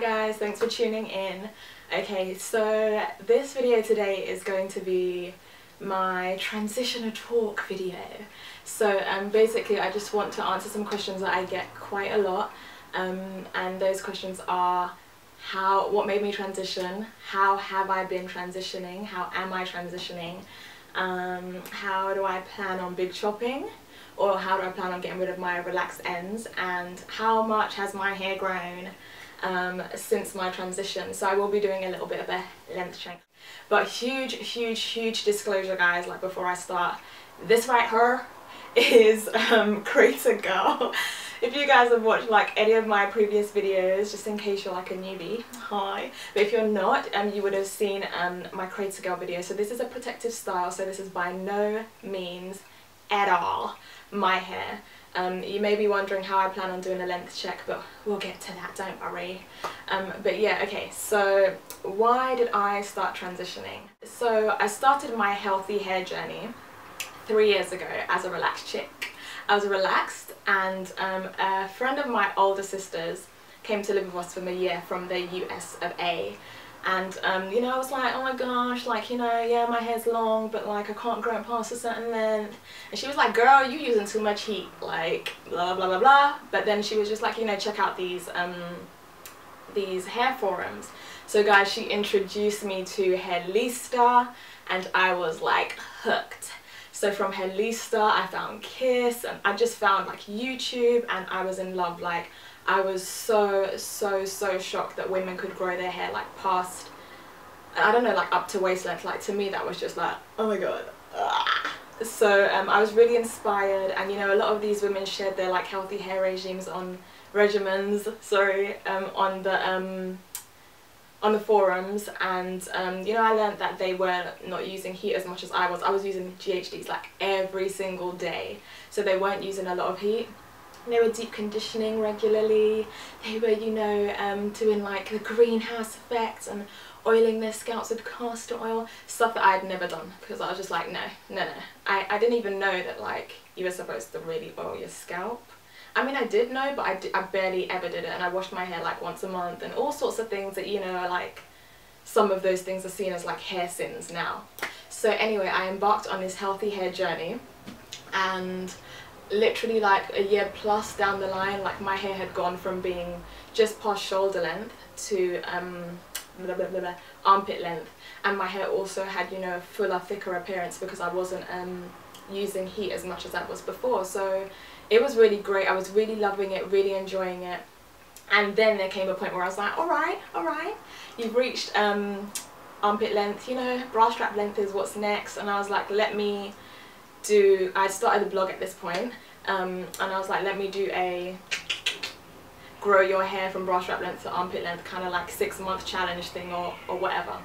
guys, thanks for tuning in. Okay, so this video today is going to be my transitioner talk video. So basically I just want to answer some questions that I get quite a lot, and those questions are what made me transition, how have I been transitioning, how am I transitioning, how do I plan on big chopping, or how do I plan on getting rid of my relaxed ends, and how much has my hair grown since my transition. So I will be doing a little bit of a length check. But huge disclosure, guys, like before I start, this right here is Creator Girl. If you guys have watched like any of my previous videos, just in case you're like a newbie, hi. But if you're not, you would have seen my Creator Girl video. So this is a protective style, so this is by no means at all my hair. You may be wondering how I plan on doing a length check, but we'll get to that, don't worry. But yeah, okay, so why did I start transitioning? So I started my healthy hair journey 3 years ago as a relaxed chick. I was relaxed, and a friend of my older sisters came to live with us for a year from the US of A. And you know, I was like, oh my gosh, like, you know, yeah, my hair's long, but like I can't grow it past a certain length. And she was like, girl, you using too much heat, like blah blah blah blah. But then she was just like, you know, check out these hair forums. So guys, she introduced me to Hairlista, and I was like hooked. So from Hairlista I found Kiss, and I just found like YouTube, and I was in love. Like, I was so shocked that women could grow their hair like past, I don't know, like up to waist length. Like, to me that was just like, oh my god. So I was really inspired, and you know, a lot of these women shared their like healthy hair regimens on on the forums, and you know, I learned that they were not using heat as much as I was. I was using GHDs like every single day, so they weren't using a lot of heat. They were deep conditioning regularly. They were, you know, doing like the greenhouse effect and oiling their scalps with castor oil, stuff that I had never done, because I was just like, no. I didn't even know that like you were supposed to really oil your scalp. I mean, I did know, but I barely ever did it, and I washed my hair like once a month and all sorts of things that, you know, are like, some of those things are seen as like hair sins now. So anyway, I embarked on this healthy hair journey, and literally like a year plus down the line, like my hair had gone from being just past shoulder length to armpit length, and my hair also had, you know, a fuller, thicker appearance because I wasn't using heat as much as I was before. So it was really great. I was really loving it, really enjoying it. And then there came a point where I was like, alright, you've reached armpit length, you know, bra strap length is what's next. And I was like, I started a blog at this point, and I was like, let me do a grow your hair from bra strap length to armpit length kind of like 6-month challenge thing or whatever.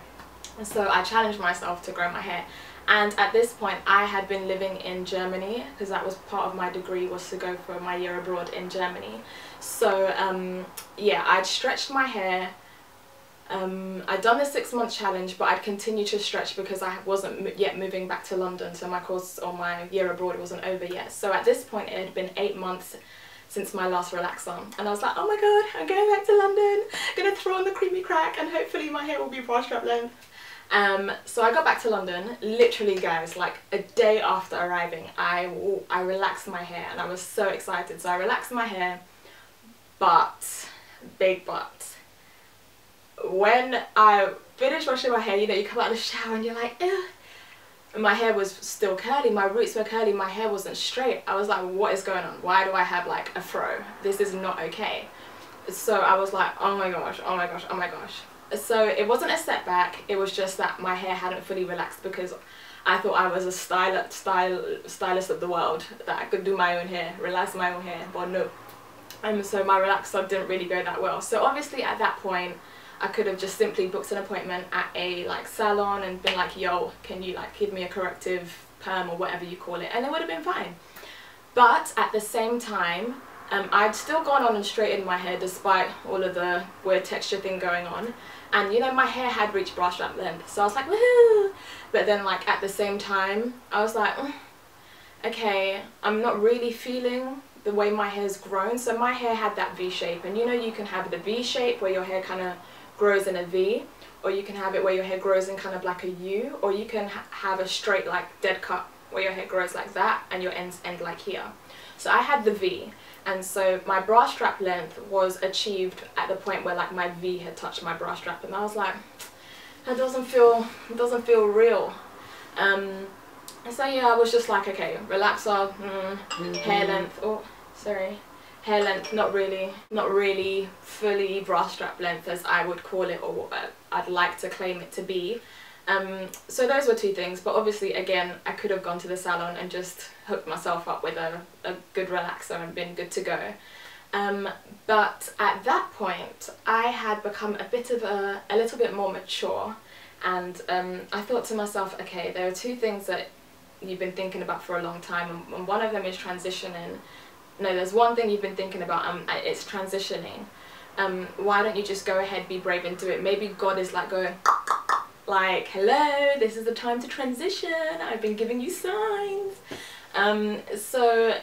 And so I challenged myself to grow my hair. And at this point I had been living in Germany, because that was part of my degree, was to go for my year abroad in Germany. So yeah, I'd stretched my hair. I'd done the 6-month challenge, but I'd continued to stretch because I wasn't yet moving back to London, so my course or my year abroad wasn't over yet. So at this point it had been 8 months since my last relaxer, and I was like, oh my god, I'm going back to London, gonna throw on the creamy crack, and hopefully my hair will be bra strap length. So I got back to London, literally guys, like a day after arriving, I relaxed my hair, and I was so excited. So I relaxed my hair, but, big but, when I finished washing my hair, you know, you come out of the shower and you're like, ugh. My hair was still curly, my roots were curly, my hair wasn't straight. I was like, what is going on? Why do I have like a fro? This is not okay. So I was like, oh my gosh. So it wasn't a setback, it was just that my hair hadn't fully relaxed, because I thought I was a stylist of the world, that I could do my own hair, relax my own hair, but no. So my relaxer didn't really go that well. So obviously at that point I could have just simply booked an appointment at a like salon and been like, yo, can you like give me a corrective perm or whatever you call it, and it would have been fine. But at the same time, I'd still gone on and straightened my hair despite all of the weird texture thing going on, and you know, my hair had reached bra strap length, so I was like, woohoo! But then like at the same time I was like, okay, I'm not really feeling the way my hair's grown. So my hair had that V shape, and you know, you can have the V shape where your hair kind of grows in a V, or you can have it where your hair grows in kind of like a U, or you can have a straight like dead cut where your hair grows like that and your ends end like here. So I had the V, and so my bra strap length was achieved at the point where like my V had touched my bra strap, and I was like, it doesn't feel real. So yeah, I was just like, okay, relaxer, hair length, oh sorry, hair length, not really fully bra strap length as I would call it, or what I'd like to claim it to be. So those were two things, but obviously again, I could have gone to the salon and just hooked myself up with a good relaxer and been good to go. But at that point, I had become a little bit more mature, and I thought to myself, okay, there are two things that you've been thinking about for a long time, and one of them is transitioning. No, there's one thing you've been thinking about, it's transitioning. Why don't you just go ahead, be brave and do it? Maybe God is like going, like, hello, this is the time to transition, I've been giving you signs. So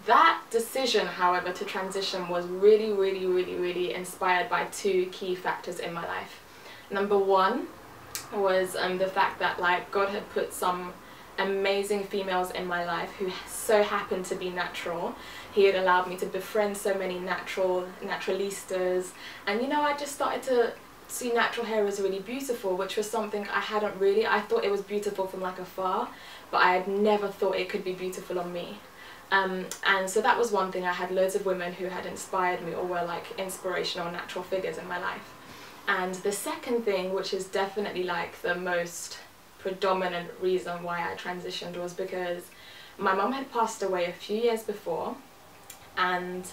that decision, however, to transition was really inspired by two key factors in my life. Number one was the fact that like God had put some amazing females in my life who so happened to be natural. He had allowed me to befriend so many naturalistas, and you know, I just started to see natural hair as really beautiful, which was something I thought it was beautiful from like afar, but I had never thought it could be beautiful on me. And so that was one thing. I had loads of women who had inspired me or were like inspirational natural figures in my life. And the second thing, which is definitely like the most predominant reason why I transitioned, was because my mum had passed away a few years before, and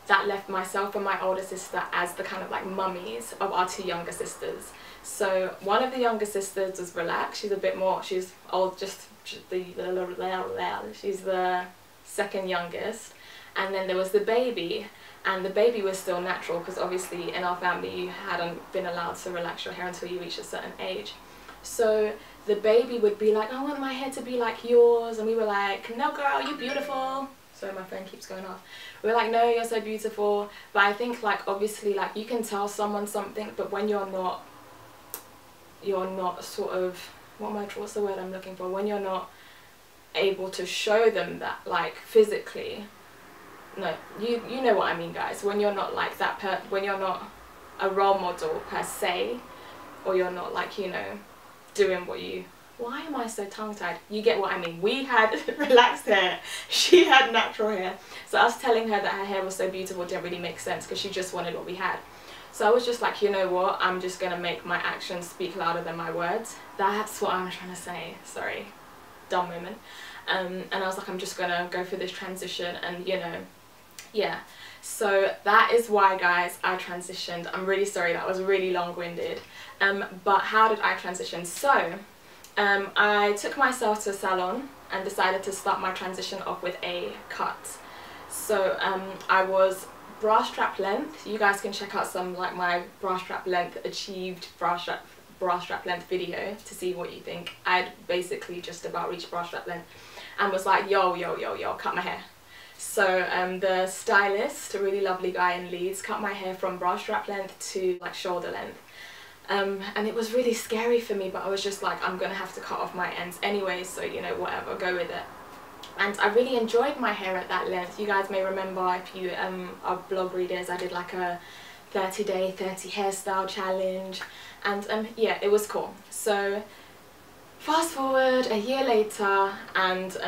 that left myself and my older sister as the kind of like mummies of our two younger sisters. So one of the younger sisters was relaxed, she's old, she's the second youngest, and then there was the baby, and the baby was still natural because obviously in our family you hadn't been allowed to relax your hair until you reach a certain age. So the baby would be like, I want my hair to be like yours, and we were like, no girl, you're beautiful. Sorry, my phone keeps going off. We were like, no, you're so beautiful. But I think like obviously like you can tell someone something, but when you're not sort of, what's the word I'm looking for, when you're not able to show them that like physically, no, you know what I mean, guys, when you're not like that, when you're not a role model per se, or you're not like, you know, doing what you, why am I so tongue-tied? You get what I mean. We had relaxed hair, she had natural hair, so us telling her that her hair was so beautiful didn't really make sense because she just wanted what we had. So I was just like, you know what, I'm just gonna make my actions speak louder than my words. That's what I'm trying to say. Sorry, dumb moment. And I was like, I'm just gonna go through this transition, and you know, yeah. So that is why, guys, I transitioned. I'm really sorry, that was really long-winded. But how did I transition? So I took myself to a salon and decided to start my transition off with a cut. So I was bra strap length. You guys can check out some like my bra strap length achieved bra strap length video to see what you think. I'd basically just about reached bra strap length and was like, yo, cut my hair. So the stylist, a really lovely guy in Leeds, cut my hair from bra strap length to like shoulder length. And it was really scary for me, but I was just like, I'm gonna have to cut off my ends anyway, so you know, whatever, go with it. And I really enjoyed my hair at that length. You guys may remember, if you are blog readers, I did like a 30-day 30 hairstyle challenge, and yeah, it was cool. So fast forward a year later, and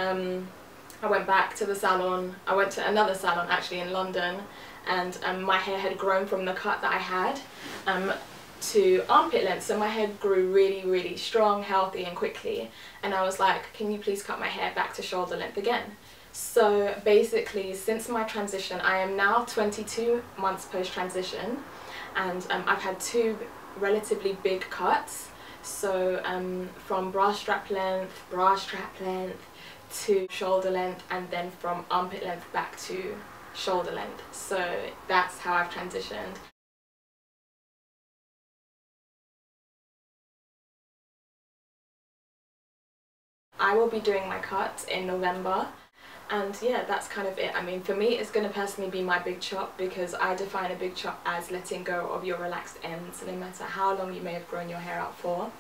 I went back to the salon. I went to another salon actually in London, and my hair had grown from the cut that I had to armpit length, so my hair grew really strong, healthy and quickly, and I was like, can you please cut my hair back to shoulder length again? So basically, since my transition, I am now 22 months post transition, and I've had two relatively big cuts. So from bra strap length to shoulder length, and then from armpit length back to shoulder length. So that's how I've transitioned. I will be doing my cut in November, And yeah, that's kind of it. I mean, for me, it's going to personally be my big chop, because I define a big chop as letting go of your relaxed ends, no matter how long you may have grown your hair out for.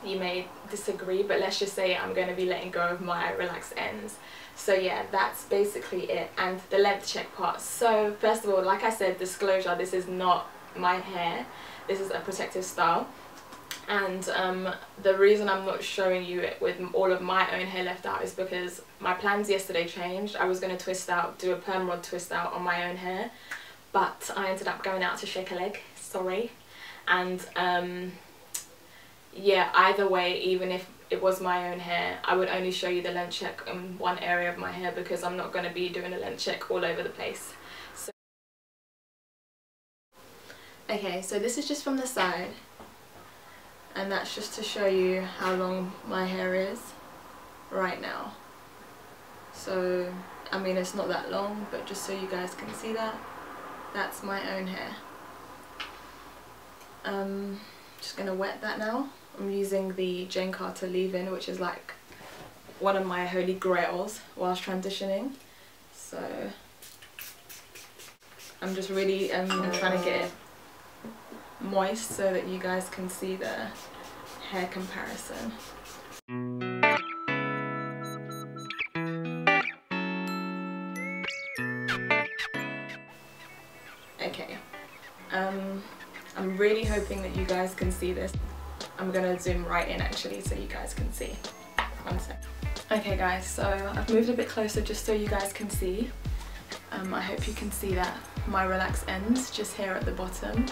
You may disagree, but let's just say I'm going to be letting go of my relaxed ends. So yeah, that's basically it. And the length check part. So first of all, like I said, disclosure, this is not my hair. This is a protective style. And the reason I'm not showing you it with all of my own hair left out is because my plans yesterday changed. I was going to twist out, do a perm rod twist out on my own hair, but I ended up going out to shake a leg, sorry. And yeah, either way, even if it was my own hair, I would only show you the length check in one area of my hair, because I'm not going to be doing a length check all over the place. So, okay, so this is just from the side. And that's just to show you how long my hair is right now. So, I mean, it's not that long, but just so you guys can see that, that's my own hair. Just gonna wet that now. I'm using the Jane Carter leave-in, which is like one of my holy grails whilst transitioning. So, I'm just really trying to get it moist so that you guys can see the hair comparison. Okay, I'm really hoping that you guys can see this. I'm gonna zoom right in actually so you guys can see. One sec. Okay guys, so I've moved a bit closer just so you guys can see. I hope you can see that my relaxed ends just here at the bottom,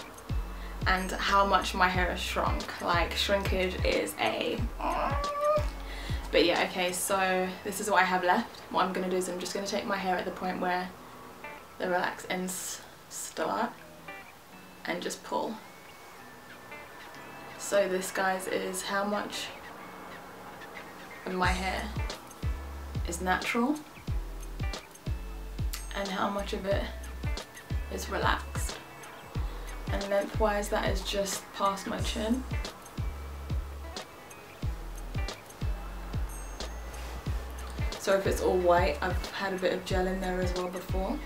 and how much my hair has shrunk. Like, shrinkage is a... But yeah, okay, so this is what I have left. What I'm going to do is I'm just going to take my hair at the point where the relaxed ends start and just pull. So this, guys, is how much of my hair is natural and how much of it is relaxed. And lengthwise, that is just past my chin. So if it's all white, I've had a bit of gel in there as well before.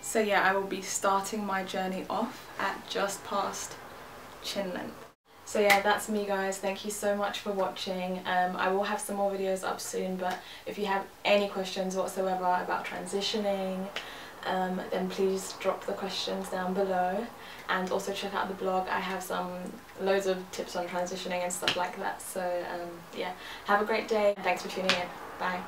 So yeah, I will be starting my journey off at just past chin length. So yeah, that's me guys. Thank you so much for watching. I will have some more videos up soon, but if you have any questions whatsoever about transitioning, then please drop the questions down below, and also check out the blog. I have loads of tips on transitioning and stuff like that. So yeah, have a great day. Thanks for tuning in. Bye.